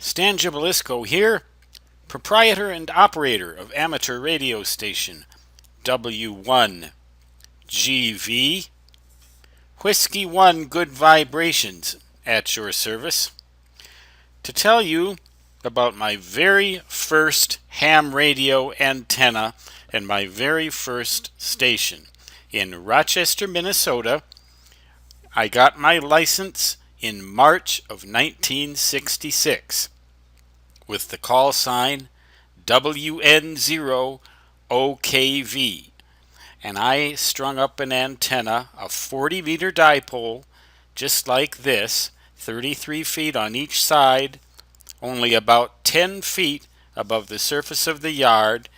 Stan Gibilisco here, proprietor and operator of amateur radio station W1GV, Whiskey 1 Good Vibrations at your service, to tell you about my very first ham radio antenna and my very first station. In Rochester, Minnesota, I got my license in March of 1966 with the call sign WN0OKV, and I strung up an antenna, a 40-meter dipole, just like this, 33 feet on each side, only about 10 feet above the surface of the yard,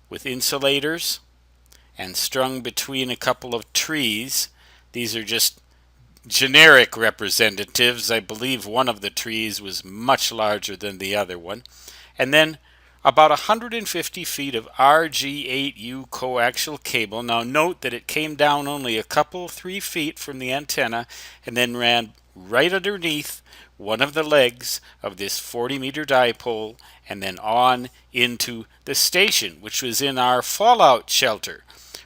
with insulators, and strung between a couple of trees. These are just generic representatives. I believe one of the trees was much larger than the other one. And then about 150 feet of RG8U coaxial cable. Now note that it came down only a couple, 3 feet from the antenna and then ran right underneath one of the legs of this 40-meter dipole and then on into the station, which was in our fallout shelter.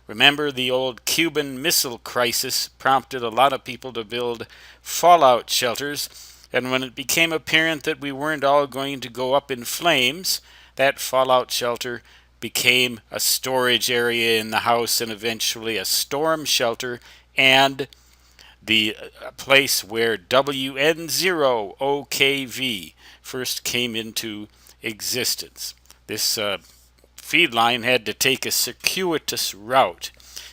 Remember, the old Cuban Missile Crisis prompted a lot of people to build fallout shelters, and when it became apparent that we weren't all going to go up in flames, that fallout shelter became a storage area in the house and eventually a storm shelter and the place where WN0OKV first came into existence. This feed line had to take a circuitous route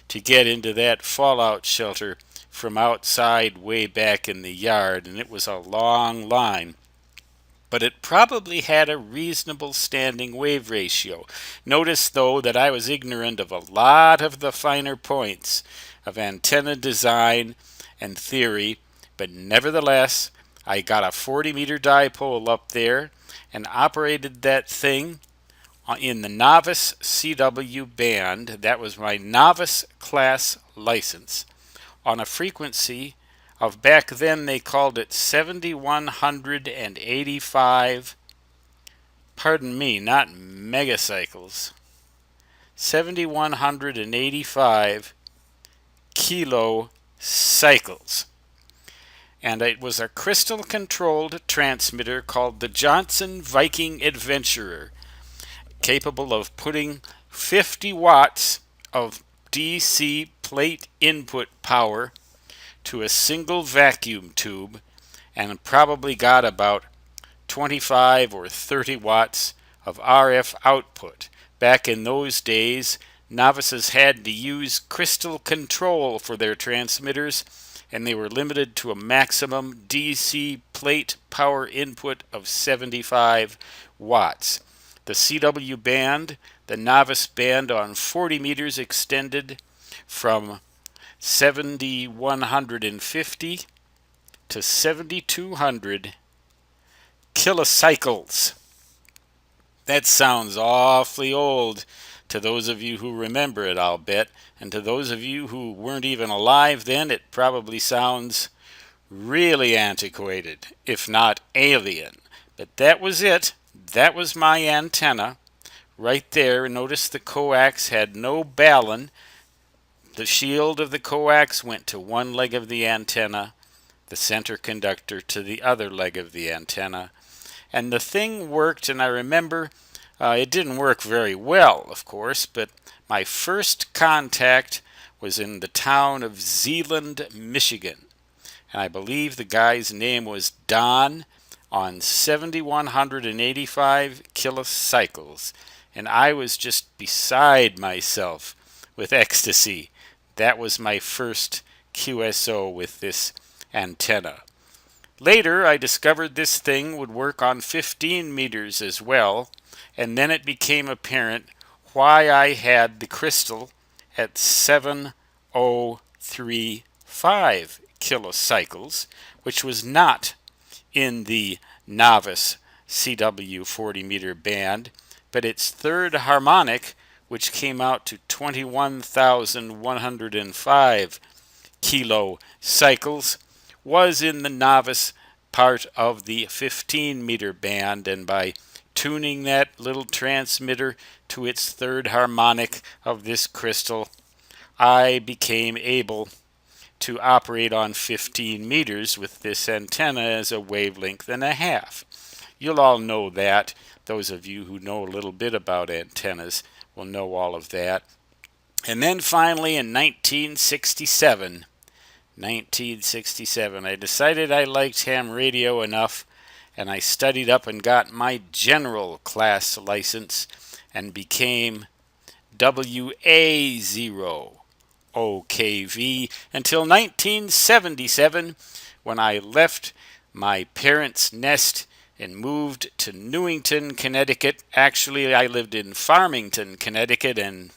to get into that fallout shelter from outside way back in the yard, and it was a long line. But it probably had a reasonable standing wave ratio. Notice, though, that I was ignorant of a lot of the finer points of antenna design and theory, but nevertheless, I got a 40-meter dipole up there and operated that thing in the novice CW band. That was my novice class license on a frequency of, back then they called it 7185, pardon me, not megacycles, 7185 kilocycles. And it was a crystal controlled transmitter called the Johnson Viking Adventurer, capable of putting 50 watts of DC plate input power to a single vacuum tube, and probably got about 25 or 30 watts of RF output. Back in those days, novices had to use crystal control for their transmitters, and they were limited to a maximum DC plate power input of 75 watts. The CW band, the novice band on 40 meters, extended from 7150 to 7200 kilocycles. That sounds awfully old to those of you who remember it, I'll bet. And to those of you who weren't even alive then, it probably sounds really antiquated, if not alien. But that was it. That was my antenna right there. Notice the coax had no balun. The shield of the coax went to one leg of the antenna, the center conductor to the other leg of the antenna. And the thing worked, and I remember it didn't work very well, of course, but my first contact was in the town of Zeeland, Michigan. And I believe the guy's name was Don, on 7185 kilocycles. And I was just beside myself with ecstasy. That was my first QSO with this antenna. Later, I discovered this thing would work on 15 meters as well, and then it became apparent why I had the crystal at 7035 kilocycles, which was not in the novice CW 40-meter band, but its third harmonic, which came out to 21,105 kilocycles, was in the novice part of the 15-meter band, and by tuning that little transmitter to its third harmonic of this crystal, I became able to operate on 15 meters with this antenna as a wavelength and a half. You'll all know that. Those of you who know a little bit about antennas will know all of that. And then finally in 1967, I decided I liked ham radio enough, and I studied up and got my general class license and became WA0 OKV until 1977, when I left my parents' nest and moved to Newington, Connecticut. Actually, I lived in Farmington, Connecticut, and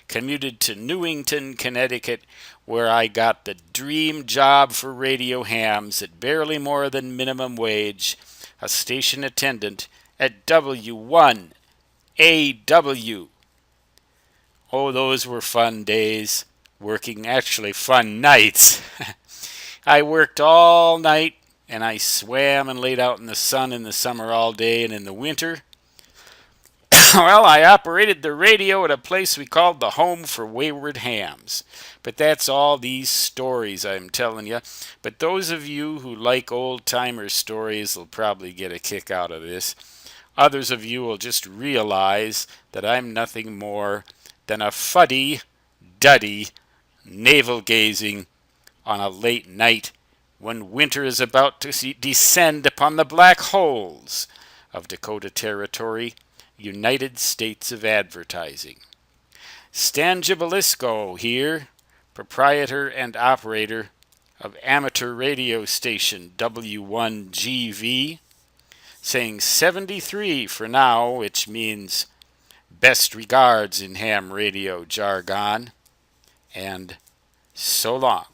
commuted to Newington, Connecticut, where I got the dream job for radio hams at barely more than minimum wage, a station attendant at W1AW. Oh, those were fun days. Actually fun nights. I worked all night, and I swam and laid out in the sun in the summer all day, and in the winter, well, I operated the radio at a place we called the Home for Wayward Hams. But that's all these stories I'm telling you. But those of you who like old-timer stories will probably get a kick out of this. Others of you will just realize that I'm nothing more than a fuddy-duddy navel-gazing on a late night when winter is about to descend upon the black holes of Dakota Territory, United States of Advertising. Stan Gibilisco here, proprietor and operator of amateur radio station W1GV, saying 73 for now, which means best regards in ham radio jargon, and so long.